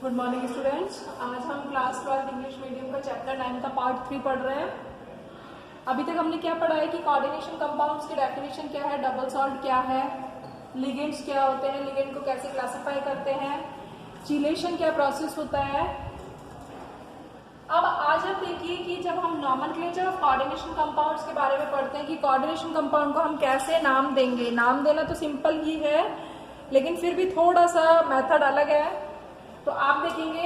Good morning students. आज हम class 12 English medium का चैप्टर 9 का पार्ट 3 पढ़ रहे हैं। अभी तक हमने क्या पढ़ा है कि कोऑर्डिनेशन कंपाउंड्स की डेफिनेशन क्या है, डबल सॉल्ट क्या है, लिगेंड्स क्या होते हैं, लिगेंड को कैसे क्लासिफाई करते हैं, चिलेशन क्या प्रोसेस होता है। अब आज हम देखिए कि जब हम नॉमेनक्लेचर ऑफ कोऑर्डिनेशन कंपाउंड्स के बारे में पढ़ते हैं कि कोऑर्डिनेशन कंपाउंड को हम कैसे नाम देंगे। नाम देना तो सिंपल ही है, लेकिन फिर भी थोड़ा सा मेथड अलग है। तो आप देखेंगे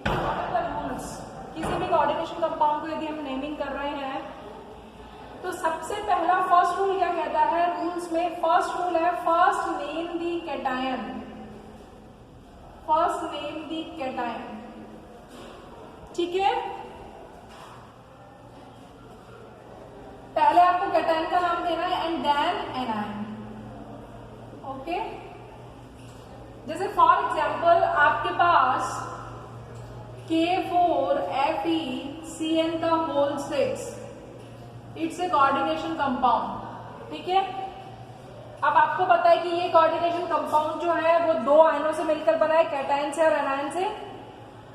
रूल्स किसी भी कोऑर्डिनेशन कंपाउंड को यदि हम नेमिंग कर रहे हैं तो सबसे पहला फर्स्ट रूल क्या कहता है रूल्स में। फर्स्ट रूल है first name the cation. First name the cation, ठीक है। पहले आपको कैटायन का नाम देना है एंड देन एनायन, ओके। जैसे फॉर एग्जाम्पल आपके पास K4FeCN का whole 6, it's a coordination compound, ठीक है। अब आपको पता है कि ये कोऑर्डिनेशन कंपाउंड जो है वो दो आयनों से मिलकर बना है, कैटायन से और एनायन से।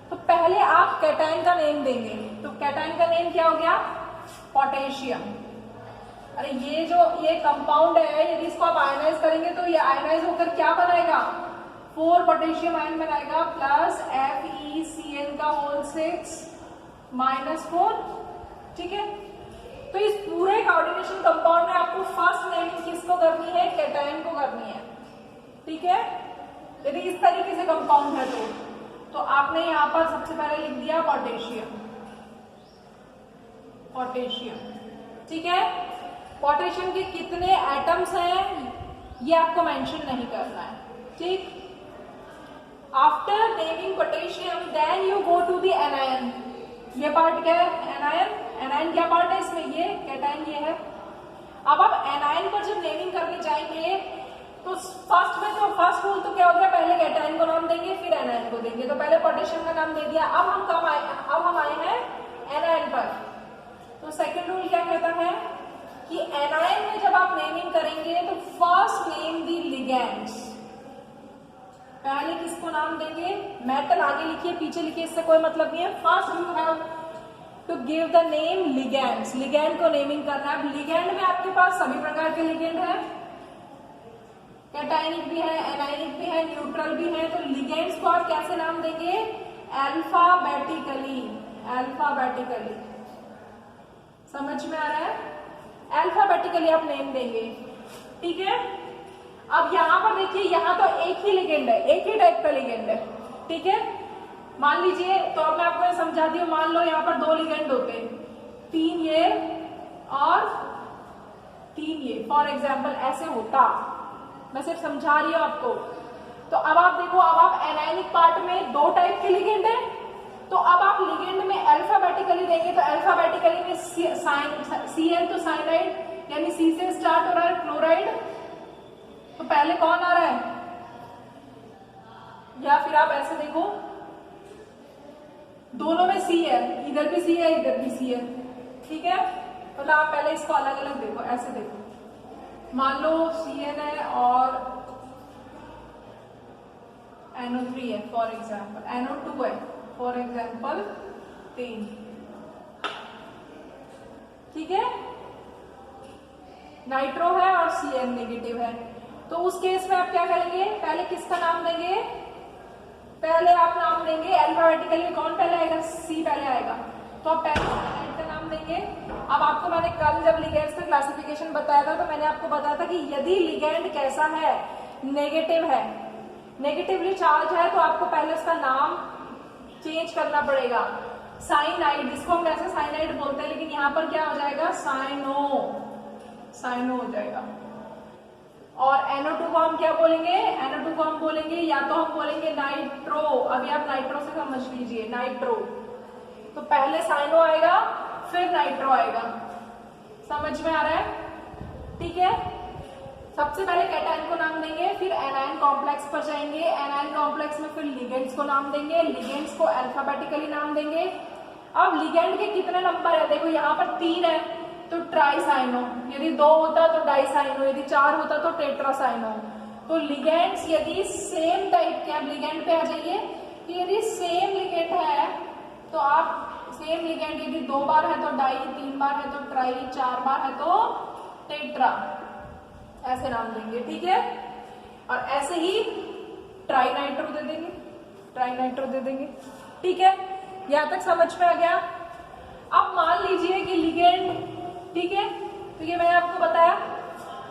तो पहले आप कैटायन का नेम देंगे, तो कैटायन का नेम क्या हो गया, पोटेशियम। अरे ये कंपाउंड है, यदि इसको आप आयनाइज करेंगे तो ये आयनाइज होकर क्या बनाएगा, 4 पोटेशियम आयन बनाएगा प्लस FeCN का होल 6 -4, ठीक है। तो इस पूरे कोऑर्डिनेशन कंपाउंड में आपको फर्स्ट नेमिंग किसको करनी है, कैटायन को करनी है, ठीक है। यदि इस तरीके से कंपाउंड है तो आपने यहां पर सबसे पहले लिख दिया पोटेशियम, ठीक है। पोटेशियम के कितने एटम्स हैं ये आपको मेंशन नहीं करना है, ठीक। After naming potassium then you go to the anion. ये पार्ट क्या है, एनायन। एनायन क्या पार्ट है इसमें, ये कैटायन ये है। अब आप एनायन पर जब नेमिंग करने जाएंगे तो फर्स्ट रूल तो क्या हो गया, पहले कैटायन को नाम देंगे फिर एनायन को देंगे। तो पहले पोटेशियम का नाम दे दिया। अब हम आए हैं एनायन पर। तो सेकंड रूल क्या कहता है कि एनायन में जब आप नेमिंग करेंगे तो फर्स्ट नेम दी लिगेंड्स। पहले किसको नाम देंगे, मेटल आगे लिखिए पीछे लिखिए, इससे कोई मतलब नहीं है। First you have to give the name ligands. Ligand को नेमिंग करना है। अब लिगेंड में आपके पास सभी प्रकार के लिगेंड है, कैटायनिक भी है, एनायनिक भी है, न्यूट्रल भी है। तो लिगेंड्स को आप कैसे नाम देंगे, अल्फाबेटिकली। समझ में आ रहा है, अल्फाबेटिकली आप नेम देंगे, ठीक है। अब यहां पर देखिए, यहां तो एक ही लिगेंड है, एक ही टाइप का लिगेंड है, ठीक है। मान लीजिए, तो अब मैं आपको समझा दी हूं, मान लो यहां पर 2 लिगेंड होते हैं, 3 ये और 3 ये, फॉर एग्जाम्पल ऐसे होता। मैं सिर्फ समझा रही हूं आपको। तो अब आप देखो, अब आप एनायनिक पार्ट में 2 टाइप के लिगेंड है, तो अब आप लिगेंड में अल्फाबेटिकली देंगे। तो अल्फाबेटिकली में CN तो साइनाइड यानी C से स्टार्ट हो रहा है, क्लोराइड। तो पहले कौन आ रहा है, या फिर आप ऐसे देखो, दोनों में C है, इधर भी C है इधर भी C है, ठीक है। मतलब आप पहले इसको अलग अलग देखो, ऐसे देखो। मान लो CN है और NO3 है फॉर एग्जाम्पल, NO2 है फॉर एग्जाम्पल 3, ठीक है। नाइट्रो है और CN नेगेटिव है। तो उस केस में आप क्या करेंगे, पहले किसका नाम देंगे, पहले आप नाम देंगे अल्फाबेटिकली में कौन पहले आएगा, C पहले आएगा। तो आप पहले साइनाइड का नाम देंगे। अब आपको मैंने कल जब लिगेंड्स का क्लासिफिकेशन बताया था तो मैंने आपको बताया था कि यदि लिगेंड कैसा है, नेगेटिव है, नेगेटिवली चार्ज है, तो आपको पहले उसका नाम चेंज करना पड़ेगा। साइनाइड, इसको हम वैसे साइनाइड बोलते हैं, लेकिन यहाँ पर क्या हो जाएगा, साइनो हो जाएगा। और NO2 को हम क्या बोलेंगे, NO2 को हम बोलेंगे, या तो हम बोलेंगे नाइट्रो। अभी आप नाइट्रो से समझ लीजिए, नाइट्रो। तो पहले साइनो आएगा फिर नाइट्रो आएगा, समझ में आ रहा है, ठीक है। सबसे पहले कैटायन को नाम देंगे, फिर एनायन कॉम्प्लेक्स पर जाएंगे, एनायन कॉम्प्लेक्स में फिर लिगेंड्स को नाम देंगे, लिगेंड्स को अल्फाबेटिकली नाम देंगे। अब लिगेंड के कितने नंबर है, देखो यहाँ पर 3 है तो ट्राइसाइनो, यदि 2 होता तो डाइसाइनो, यदि 4 होता तो टेट्रासाइनो। तो लिगेंड्स यदि सेम टाइप के, अब लिगेंड पे आ जाइए, कि यदि सेम लिगेंड है तो आप सेम लिगेंड यदि 2 बार है तो डाई, 3 बार है तो ट्राई, 4 बार है तो टेट्रा, ऐसे नाम देंगे, ठीक है। और ऐसे ही ट्राई नाइट्रो दे देंगे, ट्राई नाइट्रो दे देंगे, ठीक है। यहां तक समझ में आ गया। अब मान लीजिए कि लिगेंड, ठीक है, तो ये मैंने आपको बताया।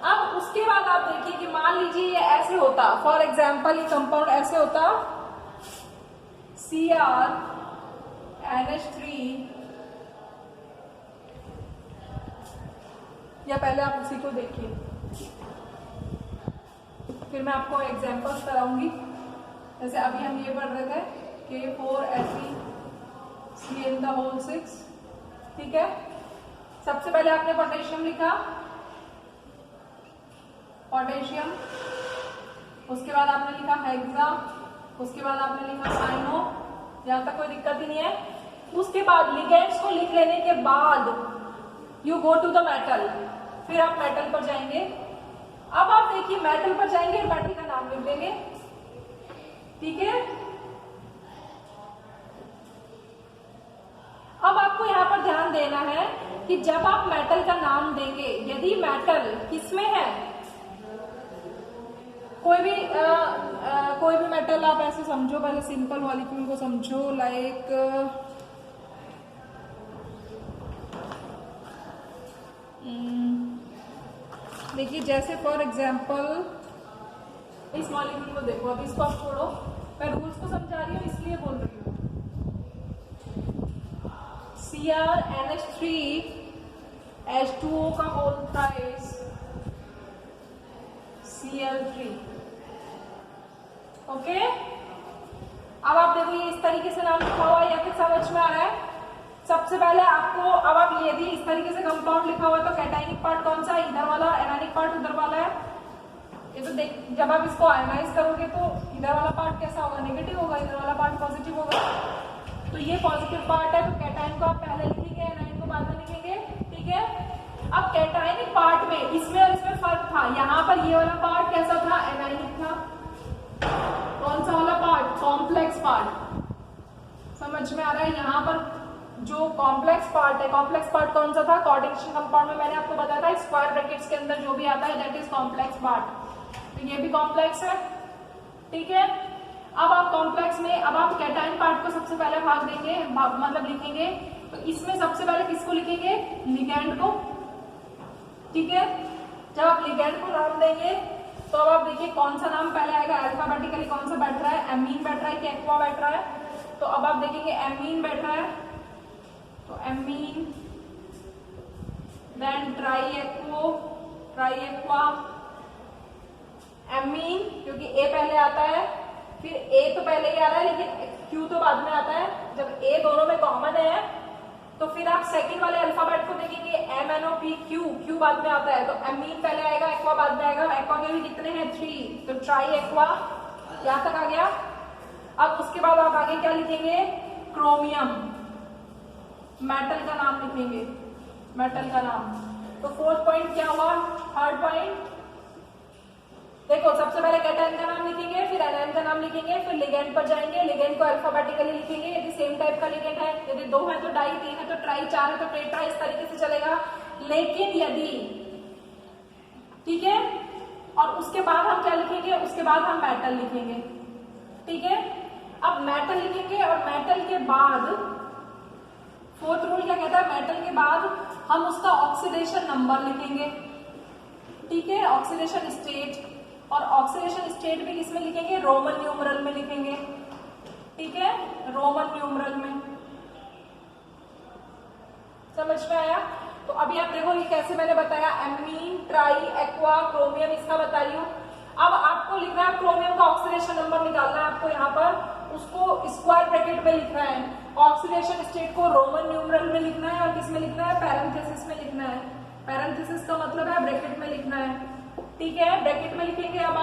अब उसके बाद आप देखिए कि मान लीजिए ये ऐसे होता, फॉर एग्जाम्पल ये कंपाउंड ऐसे होता CrNH3, या पहले आप उसी को देखिए फिर मैं आपको एग्जांपल्स कराऊंगी। जैसे अभी हम ये पढ़ रहे थे K4Fe3Cl6, ठीक है। सबसे पहले आपने पोटेशियम लिखा, पोटेशियम, उसके बाद आपने लिखा हेक्सा, उसके बाद आपने लिखा साइनो, यहां तक कोई दिक्कत ही नहीं है। उसके बाद लिगेंड्स को लिख लेने के बाद you go to the metal, फिर आप मेटल पर जाएंगे। अब आप देखिए मेटल पर जाएंगे और मेटल का नाम लिख देंगे, ठीक है। अब आपको यहाँ पर ध्यान देना है कि जब आप मेटल का नाम देंगे, यदि मेटल किसमें है, कोई भी मेटल आप ऐसे समझो, पहले सिंपल मॉलिक्यूल को समझो, लाइक देखिए जैसे फॉर एग्जाम्पल इस मॉलिक्यूल को देखो, अब इसको आप छोड़ो, मैं रूल्स को समझा रही हूँ इसलिए बोल रही हूँ। CrNH3H2O का होल प्राइस Cl3, ओके। अब आप देखो ये इस तरीके से नाम लिखा हुआ है या फिर समझ में आ रहा है। सबसे पहले आपको, अब आप यदि इस तरीके से कंपाउंड लिखा हुआ है तो कैटाइनिक पार्ट कौन सा है, इधर वाला, एनायनिक पार्ट उधर वाला है। ये तो देख, जब आप इसको आयनाइज करोगे तो इधर वाला पार्ट कैसा होगा, नेगेटिव होगा, इधर वाला पार्ट पॉजिटिव होगा। तो ये पॉजिटिव पार्ट है तो कैटाइन को आप पहले लिखेंगे, एनाइन को बाद में लिखेंगे, ठीक है। अब कैटाइनिक पार्ट में इसमें और इसमें फर्क था, यहाँ पर ये वाला पार्ट कैसा था, एनाइनिक था। कौन सा वाला पार्ट, कॉम्प्लेक्स पार्ट, समझ में आ रहा है। यहाँ पर जो कॉम्प्लेक्स पार्ट है, कॉम्प्लेक्स पार्ट कौन सा था, कोऑर्डिनेशन कंपाउंड में मैंने आपको बताया था स्क्वायर ब्रैकेट्स के अंदर जो भी आता है दैट इज कॉम्प्लेक्स पार्ट, तो ये भी कॉम्प्लेक्स है, ठीक है। अब आप कॉम्प्लेक्स में, अब आप कैटाइन पार्ट को सबसे पहले भाग देंगे, मतलब लिखेंगे, तो इसमें सबसे पहले किसको लिखेंगे, लिगैंड को, ठीक है। जब आप लिगैंड को नाम देंगे तो अब आप देखिए कौन सा नाम पहले आएगा, अल्फाबेटिकली कौन सा बैठ रहा है, एमीन बैठ रहा है कि एक्वा बैठ रहा है। तो अब आप देखेंगे एमीन बैठ रहा है, तो amine, then tri aqua, amine, क्योंकि ए पहले आता है, फिर ए तो पहले ही आ रहा है लेकिन क्यू तो बाद में आता है। जब ए दोनों में कॉमन है तो फिर आप सेकंड वाले अल्फाबेट को देखेंगे, MNOP, क्यू बाद में आता है, तो एमीन पहले आएगा, एक्वा बाद में आएगा। एक्वा के भी कितने हैं, 3, तो ट्राई एक्वा, यहां तक आ गया। अब उसके बाद आप आगे क्या लिखेंगे, क्रोमियम, मेटल का नाम लिखेंगे, मेटल का नाम। तो फोर्थ पॉइंट क्या हुआ, थर्ड पॉइंट देखो, सबसे पहले कैटायन का नाम लिखेंगे, फिर एनायन का नाम लिखेंगे, फिर लिगेंड पर जाएंगे, लिगेंड को अल्फाबेटिकली लिखेंगे यदि सेम टाइप का लिगेंड है, यदि 2 है तो डाई, 3 है तो ट्राई, 4 है तो टेट्रा, इस तरीके से चलेगा। लेकिन यदि, ठीक है, और उसके बाद हम क्या लिखेंगे, उसके बाद हम मेटल लिखेंगे, ठीक है। अब मेटल लिखेंगे और मेटल के बाद फोर्थ रूल क्या कहता है, मेटल के बाद हम उसका ऑक्सीडेशन नंबर लिखेंगे, ठीक है, ऑक्सीडेशन स्टेट। और ऑक्सीडेशन स्टेट भी किसमें लिखेंगे, रोमन न्यूमरल में लिखेंगे, ठीक है, रोमन न्यूमरल में। समझ में आया। तो अभी आप देखो ये कैसे मैंने बताया, एमीन, ट्राई, एक्वा, क्रोमियम, इसका बता रही हूं। अब आपको लिखना है क्रोमियम का ऑक्सीडेशन नंबर निकालना है आपको, यहाँ पर उसको स्क्वायर ब्रैकेट में लिखना है, ऑक्सीडेशन स्टेट को रोमन न्यूमरल में लिखना है और किसमें लिखना है, पैरेंथेसिस में लिखना है। पैरेंथेसिस का मतलब है ब्रैकेट में लिखना है, ठीक है, ब्रैकेट में लिखेंगे। अब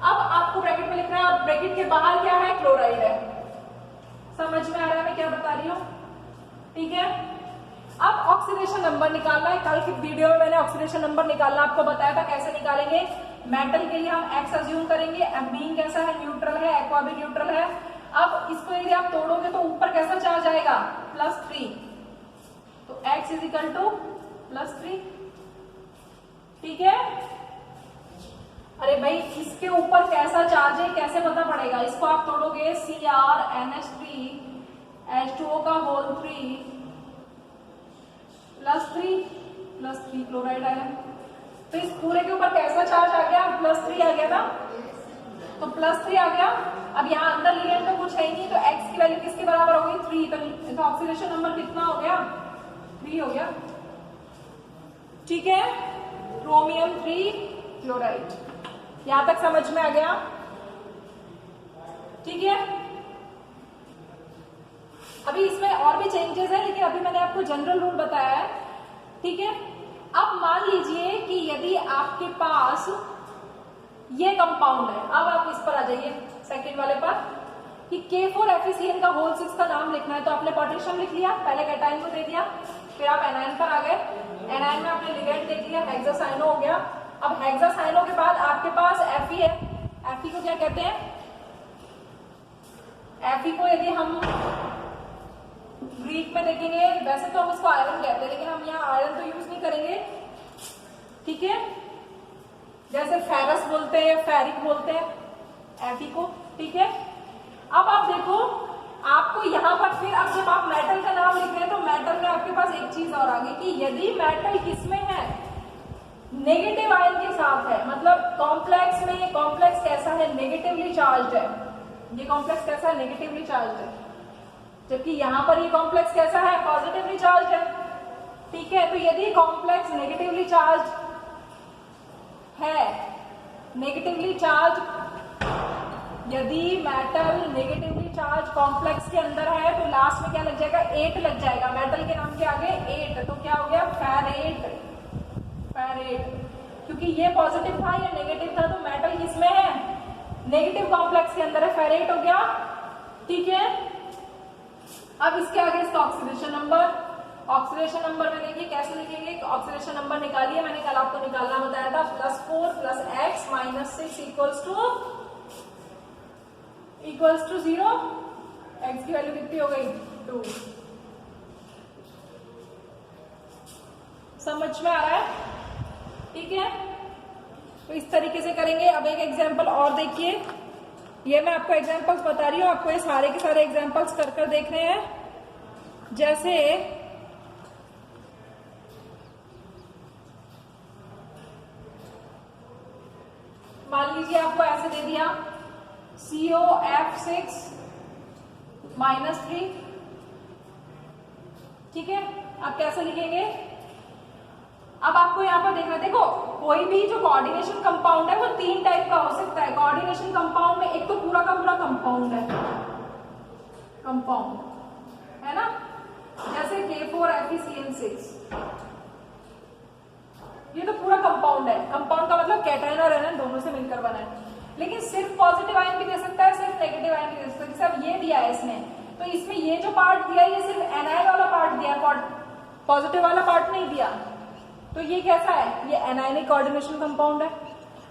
आपको ब्रैकेट में लिखना है और ब्रैकेट के बाहर क्या है, क्लोराइड है। समझ में आ रहा है मैं क्या बता रही हूँ, ठीक है। अब ऑक्सीडेशन नंबर निकालना है, कल की वीडियो में मैंने ऑक्सीडेशन नंबर निकालना आपको बताया था कैसे निकालेंगे। मेटल के लिए हम एक्स अज्यूम करेंगे, एमीन कैसा है, न्यूट्रल है, एक्वा भी न्यूट्रल है। अब इसको यदि आप तोड़ोगे तो ऊपर कैसा चार्ज आएगा, +3, तो x इज इक्वल टू +3, ठीक है। अरे भाई इसके ऊपर कैसा चार्ज है कैसे पता पड़ेगा, इसको आप तोड़ोगे CrNH3H2O का होल 3 +3 क्लोराइड आया, तो इस पूरे के ऊपर कैसा चार्ज आ गया, +3 आ गया ना, तो +3 आ गया। अब यहाँ अंदर लिगेंड तो कुछ है ही नहीं, तो x की वैल्यू किसके बराबर होगी, 3, तो ऑक्सीडेशन नंबर कितना हो गया, 3 हो गया, ठीक है। क्रोमियम 3 क्लोराइड, यहां तक समझ में आ गया, ठीक है। अभी इसमें और भी चेंजेस है, लेकिन अभी मैंने आपको जनरल रूल बताया है, ठीक है। अब मान लीजिए कि यदि आपके पास ये कंपाउंड है, अब आप इस पर आ जाइए सेकंड वाले पर, कि K4FeCN का होल 6 का नाम लिखना है, तो आपने पोटेशियम लिख लिया, पहले कैटाइन को दे दिया, फिर आप एनायन पर आ गए, एनायन में आपने लिगेंड देख लिया, हेक्सासाइनो हो गया। अब हेक्सासाइनो के बाद आपके पास Fe है, Fe को क्या कहते हैं, Fe को यदि हम ग्रीक में देखेंगे, वैसे तो हम इसको आयरन कहते हैं, लेकिन हम यहाँ आयरन तो यूज नहीं करेंगे, ठीक है। जैसे फेरस बोलते हैं, फेरिक बोलते हैं Fe को, ठीक है। अब आप देखो, आपको यहाँ पर फिर अब जब आप मेटल का नाम लिख रहे हैं तो मेटल में आपके पास एक चीज और आ गई कि यदि मेटल किसमें है, नेगेटिव आयन के साथ है, मतलब कॉम्प्लेक्स में, कॉम्प्लेक्स कैसा है, नेगेटिवली चार्ज है, ये कॉम्प्लेक्स कैसा है, नेगेटिवली चार्ज है, जबकि यहाँ पर ये कॉम्प्लेक्स कैसा है, पॉजिटिवली चार्ज है, ठीक है। तो यदि कॉम्प्लेक्स नेगेटिवली चार्ज है, नेगेटिवली चार्ज, यदि मेटल नेगेटिवली चार्ज कॉम्प्लेक्स के अंदर है तो लास्ट में क्या लग जाएगा, 8 लग जाएगा, मेटल के नाम के आगे 8, तो क्या हो गया, फेरेट, क्योंकि ये पॉजिटिव था, ये नेगेटिव था, तो मेटल किसमें है, नेगेटिव कॉम्प्लेक्स के अंदर है, फेरेट हो गया, ठीक है। अब इसके आगे इसका ऑक्सीडेशन नंबर में देखिए कैसे लिखेंगे, ऑक्सीडेशन नंबर निकालिए, मैंने कल आपको निकालना बताया था, +4 + x - 6 इक्वल्स टू 0, x की वैल्यू कितनी हो गई, 2, समझ में आ रहा है, ठीक है। तो इस तरीके से करेंगे। अब एक एग्जांपल और देखिए, ये मैं आपको एग्जांपल्स बता रही हूँ, आपको ये सारे के सारे एग्जांपल्स कर कर देखने हैं। जैसे मान लीजिए आपको ऐसे दे दिया COF6 -3, ठीक है। आप कैसे लिखेंगे, अब आपको यहाँ पर देखना, देखो कोई भी जो कोऑर्डिनेशन कंपाउंड है वो 3 टाइप का हो सकता है। कोऑर्डिनेशन कंपाउंड में एक तो पूरा का पूरा कंपाउंड है ना, जैसे K4FeCN6, ये तो पूरा कंपाउंड है, कंपाउंड का मतलब कैटायन और एनायन दोनों से मिलकर बना है। लेकिन सिर्फ पॉजिटिव आयन भी दे सकता है, सिर्फ नेगेटिव आयन भी दे सकता है, जैसे अब ये दिया है इसने, तो इसमें ये जो पार्ट दिया है ये सिर्फ एनायन वाला पार्ट दिया है, पॉजिटिव वाला पार्ट नहीं दिया, तो ये कैसा है, ये एनायनिक कोऑर्डिनेशन कंपाउंड है।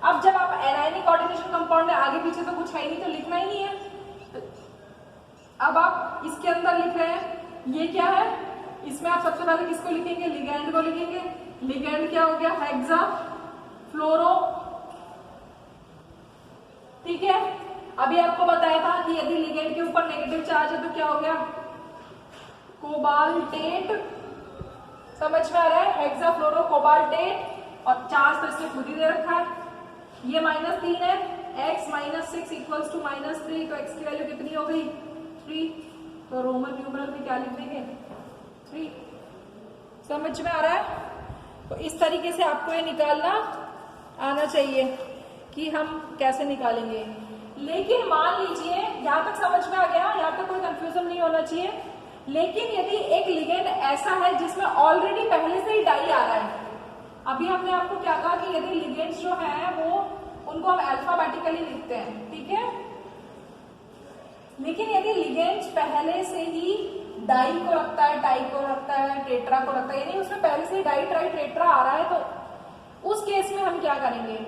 अब जब आप एनायनिक कोऑर्डिनेशन कंपाउंड में आगे पीछे तो कुछ है नहीं, तो लिखना ही नहीं है, अब आप इसके अंदर लिख रहे हैं, ये क्या है, इसमें आप सबसे पहले किसको लिखेंगे, लिगेंड को लिखेंगे। लिगेंड क्या हो गया, हेक्सा फ्लोरो, ठीक है। अभी आपको बताया था कि यदि लिगेंड के ऊपर नेगेटिव चार्ज है तो क्या हो गया, कोबाल्टेट, समझ में आ रहा है, हेक्सा फ्लोरो कोबाल्टेट, और चार्ज तो इसने खुद ही दे रखा है, ये -3 है, x - 6 इक्वल्स टू -3, तो x की वैल्यू कितनी हो गई, 3, तो रोमन न्यूमरल में क्या लिख देंगे, 3, समझ में आ रहा है। तो इस तरीके से आपको ये निकालना आना चाहिए कि हम कैसे निकालेंगे। लेकिन मान लीजिए यहाँ तक समझ में आ गया, यहाँ तक कोई कंफ्यूजन नहीं होना चाहिए। लेकिन यदि एक लिगेंड ऐसा है जिसमें ऑलरेडी पहले से ही डाई आ रहा है, अभी हमने आपको क्या कहा कि यदि लिगेंड्स जो है वो उनको हम अल्फाबेटिकली लिखते हैं, ठीक है। लेकिन यदि लिगेंड्स पहले से ही डाई को रखता है, टाई को रखता है, टेट्रा को रखता है, यानी उसमें पहले से ही डाई, ट्राई, टेट्रा आ रहा है, तो उस केस में हम क्या करेंगे,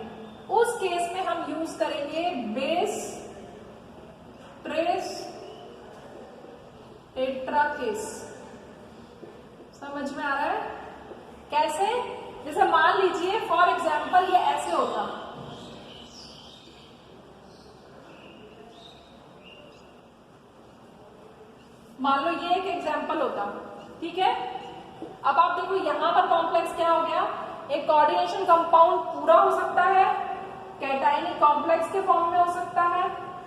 उस केस में हम यूज करेंगे बेस ट्रेस केस। समझ में आ रहा है कैसे? जैसे मान लीजिए फॉर एग्जाम्पल ये ऐसे होता, मान लो ये एक एग्जाम्पल होता, ठीक है। अब आप देखो यहां पर कॉम्प्लेक्स क्या हो गया, एक कोऑर्डिनेशन कंपाउंड पूरा हो सकता है, कैटायनिक कॉम्प्लेक्स के फॉर्म में हो सकता है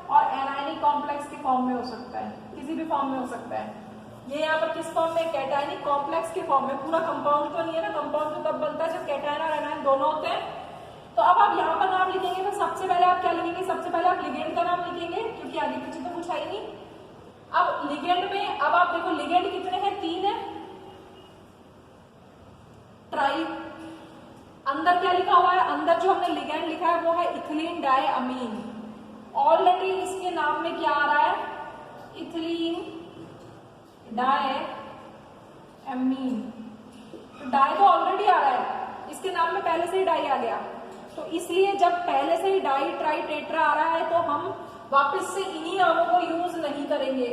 और एनायनिक कॉम्प्लेक्स के फॉर्म में हो सकता है, किसी भी फॉर्म में हो सकता है। ये यहाँ पर किस फॉर्म में, कैटायनिक कॉम्प्लेक्स के फॉर्म में। पूरा कंपाउंड तो नहीं है ना, कंपाउंड तो तब बनता है जब कैटायन और एनायन दोनों होते हैं। तो अब आप यहाँ पर नाम लिखेंगे तो सबसे पहले आप क्या लिखेंगे, सबसे पहले आप लिगेंड का नाम लिखेंगे, क्योंकि आगे पीछे तो कुछ है ही नहीं। अब लिगेंड में अब आप देखो लिगेंड कितने हैं, 3 है। ट्राई, अंदर क्या लिखा हुआ है, अंदर जो हमने लिगेंड लिखा है वो है इथिलीन डायअमीन। ऑलरेडी इसके नाम में क्या आ रहा है, इथिलीन डायअमीन। तो डाई तो ऑलरेडी आ रहा है, इसके नाम में पहले से ही डाई आ गया। तो इसलिए जब पहले से ही डाई ट्राई टेट्रा आ रहा है तो हम वापस से इन्हीं नामों को यूज नहीं करेंगे।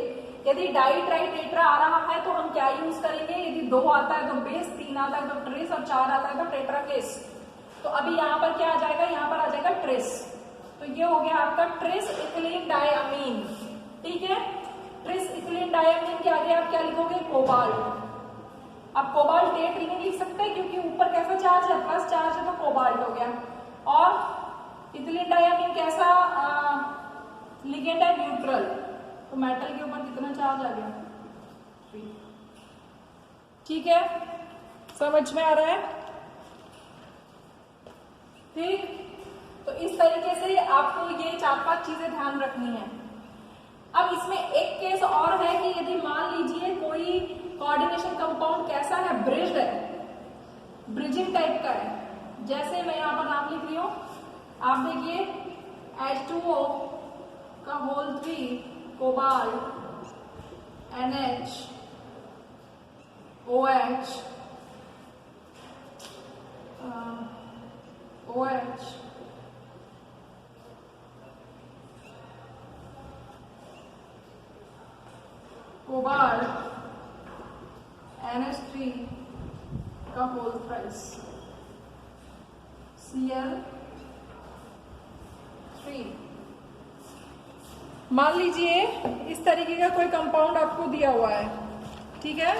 यदि डाई ट्राई टेट्रा आ रहा है तो हम क्या यूज करेंगे, यदि 2 आता है तो बेस, 3 आता है तो ट्रेस और 4 आता है तो टेट्रा केस। तो अभी यहाँ पर क्या आ जाएगा, यहाँ पर आ जाएगा ट्रेस। तो ये हो गया आपका ट्रेस इथिलीन डायअमीन, ठीक है। ट्रेस इथिलीन डायअमीन के आगे आप क्या लिखोगे, कोबाल्ट। अब कोबाल्ट डेट नहीं लिख सकते क्योंकि ऊपर कैसा चार्ज है, प्लस चार्ज है, तो कोबाल्ट हो गया। और इथिलीन डायअमीन कैसा लिगेंड है, न्यूट्रल। तो मेटल के ऊपर कितना चार्ज आ गया, 3, ठीक है। समझ में आ रहा है, ठीक। तो इस तरीके से आपको ये 4-5 चीजें ध्यान रखनी है। अब इसमें एक केस और है कि यदि मान लीजिए कोई कोऑर्डिनेशन कंपाउंड कैसा है, ब्रिज्ड है, ब्रिजिंग टाइप का है। जैसे मैं यहाँ पर नाम लिख रही हूँ, आप देखिए H2O का whole 3, cobalt, NH, OH, OH, cobalt, NH3 का होल थ्राइस, Cl3। मान लीजिए इस तरीके का कोई कंपाउंड आपको दिया हुआ है, ठीक है।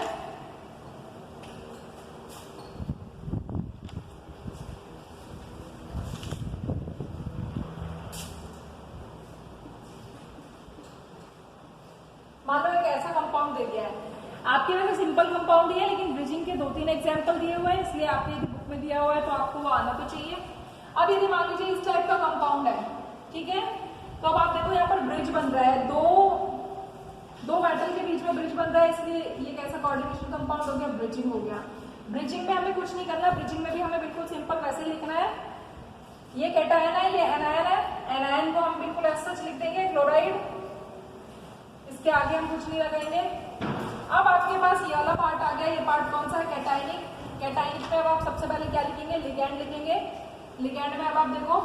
मान लो एक ऐसा कंपाउंड दे दिया है, आपके वैसे सिंपल कंपाउंड ही है लेकिन ब्रिजिंग के 2-3 एग्जाम्पल दिए हुए हैं, इसलिए आपके यदि बुक में दिया हुआ है तो आपको वो आना तो चाहिए। अब यदि मान लीजिए इस टाइप का कंपाउंड है, ठीक है, तो अब आप देखो यहाँ पर ब्रिज बन रहा है, दो मेटल के बीच में ब्रिज बन रहा है, इसलिए ये कैसा कोऑर्डिनेशन कंपाउंड हो गया, ब्रिजिंग हो गया। ब्रिजिंग में हमें कुछ नहीं करना, ब्रिजिंग में भी हमें बिल्कुल सिंपल वैसे ही लिखना है। ये कैटायन है, ये एनायन है, एनायन को हम बिल्कुल ऐसा लिख देंगे, क्लोराइड। इसके आगे हम कुछ नहीं लगाएंगे। अब आपके पास ये वाला पार्ट आ गया, ये पार्ट कौन सा है, कैटायनिक। कैटायनिक में अब आप सबसे पहले क्या लिखेंगे, लिगैंड लिखेंगे। लिगैंड में अब आप देखो,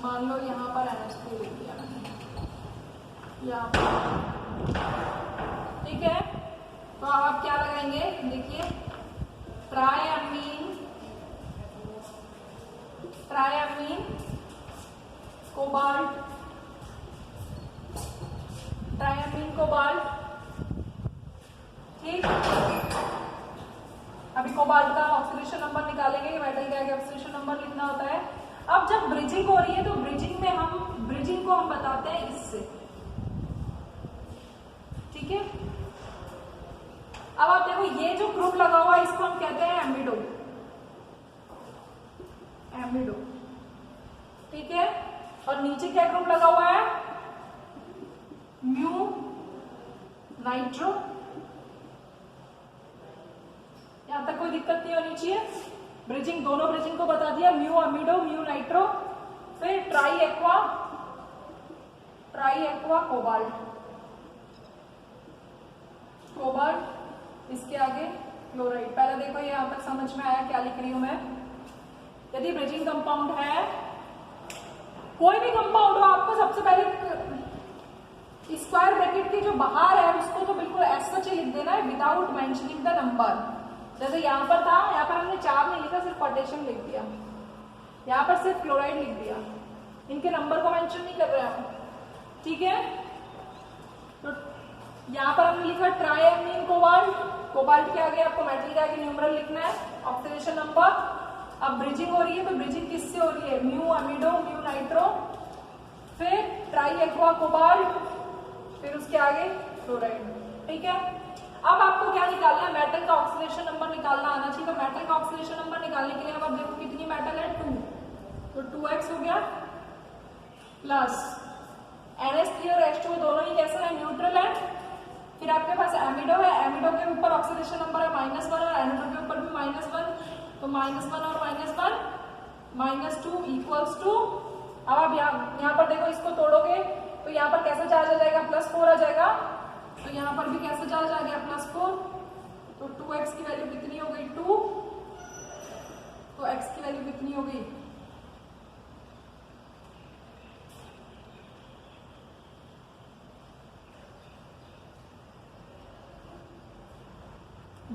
मान लो यहाँ पर NH3 लिख दिया मैंने, यहाँ पर, ठीक है। तो अब आप क्या लगाएंगे, देखिए ट्रायमीन, ट्रायमीन, कोबाल्ट, ट्रायमीन कोबाल्ट, ठीक। अभी कोबाल्ट का ऑक्सीडेशन नंबर निकालेंगे, मेटल के आगे ऑक्सीडेशन नंबर लिखना होता है। अब जब ब्रिजिंग हो रही है तो ब्रिजिंग को हम बताते हैं इससे, ठीक है। अब आप देखो ये जो ग्रुप लगा हुआ है इसको हम कहते हैं एमिडो, एमिडो, ठीक है। और नीचे क्या ग्रुप लगा हुआ है, म्यू नाइट्रो। यहां तक कोई दिक्कत नहीं होनी चाहिए। ब्रिजिंग, दोनों ब्रिजिंग को बता दिया, म्यू अमीडो, म्यू नाइट्रो। फिर ट्राई एक्वा कोबाल्ट, कोबाल्ट, इसके आगे क्लोराइड। पहले देखो ये यहां तक समझ में आया क्या लिख रही हूं मैं। यदि ब्रिजिंग कंपाउंड है, कोई भी कंपाउंड हो, आपको सबसे पहले स्क्वायर ब्रैकेट के जो बाहर है उसको तो बिल्कुल ऐसा सच लिख देना है विदाउट मेंशनिंग द नंबर। जैसे यहाँ पर था, यहाँ पर हमने 4 नहीं लिखा, सिर्फ पोटेशियम लिख दिया, यहाँ पर सिर्फ क्लोराइड लिख दिया, इनके नंबर को मेंशन नहीं कर रहे हम, ठीक है। तो यहाँ पर हमने लिखा ट्राइएमीन कोबाल्ट, कोबाल्ट के आगे आपको मेटल के आगे न्यूमरल लिखना है, ऑक्सीडेशन नंबर। अब ब्रिजिंग हो रही है तो ब्रिजिंग किससे हो रही है, म्यू अमीडो म्यू नाइट्रो, फिर ट्राई एक्वा कोबाल्ट, फिर उसके आगे क्लोराइड, ठीक है। अब आपको क्या निकालना है, मेटल का ऑक्सीडेशन नंबर निकालना आना चाहिए। तो मेटल का ऑक्सीडेशन नंबर निकालने के लिए अब आप देखो कितनी मेटल है, 2, तो 2x हो गया प्लस NH3 और H2 दोनों ही कैसे है, न्यूट्रल है। फिर आपके पास एमिडो है, एमिडो के ऊपर ऑक्सीडेशन नंबर है -1 और एमिडो के ऊपर भी -1, तो -1 और -1 -2 इक्वल्स टू। अब आप यहाँ पर देखो, इसको तोड़ोगे तो यहाँ पर कैसा चार्ज आ जाएगा, +4 आ जाएगा, तो यहाँ पर भी कैसा चार्ज आ गया, +4, तो 2x की वैल्यू कितनी हो गई, 2, तो x की वैल्यू कितनी हो गई,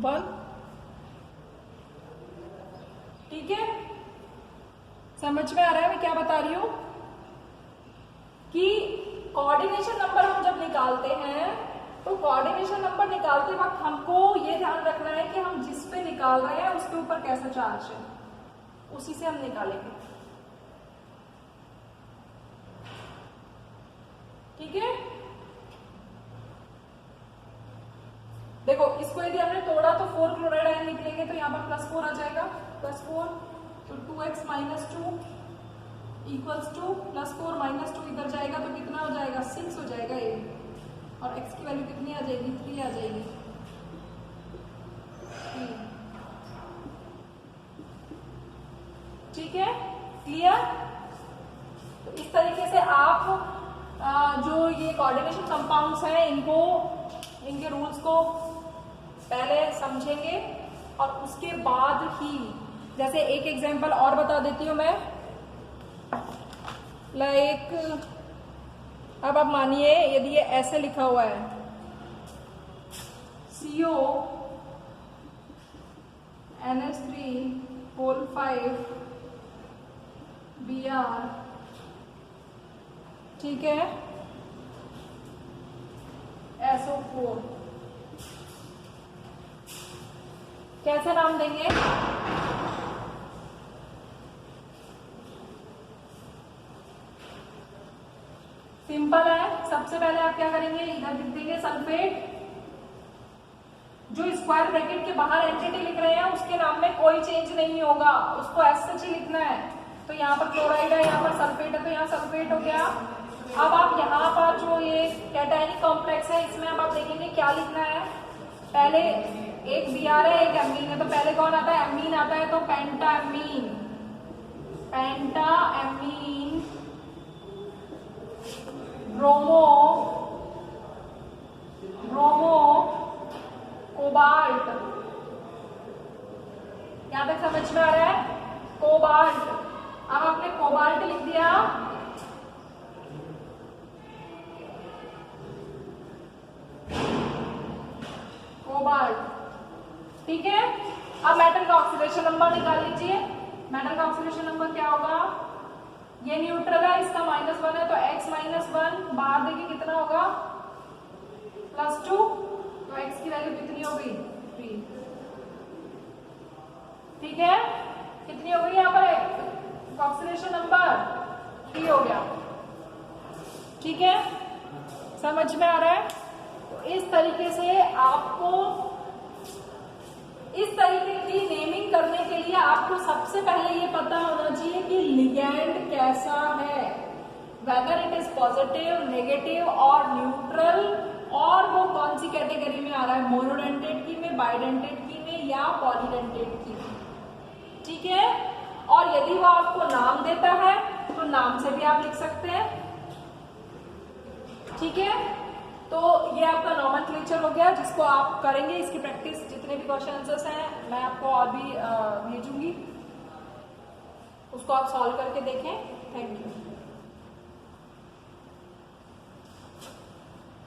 1, ठीक है। समझ में आ रहा है मैं क्या बता रही हूं, कि कोऑर्डिनेशन नंबर हम जब निकालते हैं तो कोऑर्डिनेशन नंबर निकालते वक्त हमको ये ध्यान रखना है कि हम जिस पे निकाल रहे हैं उसके ऊपर कैसा चार्ज है, उसी से हम निकालेंगे, ठीक है। देखो इसको यदि हमने तोड़ा तो 4 क्लोराइड आयन निकलेंगे, तो यहाँ पर +4 आ जाएगा, +4, तो 2x - 2 इक्वल्स टू +4 - 2 इधर जाएगा तो कितना हो जाएगा, 6 हो जाएगा ये, और x की वैल्यू कितनी आ जाएगी, 3 आ जाएगी, 3, ठीक है, क्लियर। तो इस तरीके से आप जो ये कोऑर्डिनेशन कंपाउंड्स हैं इनको, इनके रूल्स को पहले समझेंगे और उसके बाद ही, जैसे एक एग्जांपल और बता देती हूँ मैं, लाइक अब आप मानिए यदि ये ऐसे लिखा हुआ है CO NH3 Br, ठीक है, SO4, कैसे नाम देंगे, सिंपल है। सबसे पहले आप क्या करेंगे, इधर लिख देंगे सल्फेट, जो स्क्वायर ब्रैकेट के बाहर एंटिटी लिख रहे हैं उसके नाम में कोई चेंज नहीं होगा, उसको ऐसे ही लिखना है। तो यहाँ पर क्लोराइड है, यहाँ पर सल्फेट है, तो यहाँ सल्फेट हो गया। अब आप यहाँ पर जो ये कैटायनिक कॉम्प्लेक्स है इसमें अब आप देखेंगे क्या लिखना है, पहले एक Br है एक एमीन है, तो पहले कौन आता है, एमीन आता है, तो पेंटाएमीन, पेंटाएमीन ब्रोमो, ब्रोमो कोबाल्ट, यहां तक समझ में आ रहा है, कोबाल्ट। अब आपने कोबाल्ट लिख दिया, कोबाल्ट, ठीक है। अब मेटल का ऑक्सीडेशन नंबर निकाल लीजिए। मेटल का ऑक्सीडेशन नंबर क्या होगा, ये न्यूट्रल है, इसका -1 है, तो x -1 बाहर देखिए कितना होगा, +2, तो x की वैल्यू कितनी हो गई, 3, ठीक है। कितनी हो गई यहाँ पर ऑक्सीडेशन नंबर, 3 हो गया, ठीक है, समझ में आ रहा है। तो इस तरीके से आपको, इस तरीके की नेमिंग करने के लिए आपको सबसे पहले ये पता होना चाहिए कि लिगैंड कैसा है, whether it is positive, negative और न्यूट्रल, और वो कौन सी कैटेगरी में आ रहा है, मोनोडेंटेट की में, बाइडेंटेट की में या पॉलीडेंटेट की में, ठीक है। और यदि वो आपको नाम देता है तो नाम से भी आप लिख सकते हैं, ठीक है। तो ये आपका नॉमेनक्लेचर हो गया जिसको आप करेंगे, इसकी प्रैक्टिस जितने भी क्वेश्चन आंसर्स हैं मैं आपको और भी भेजूंगी, उसको आप सॉल्व करके देखें। Thank you.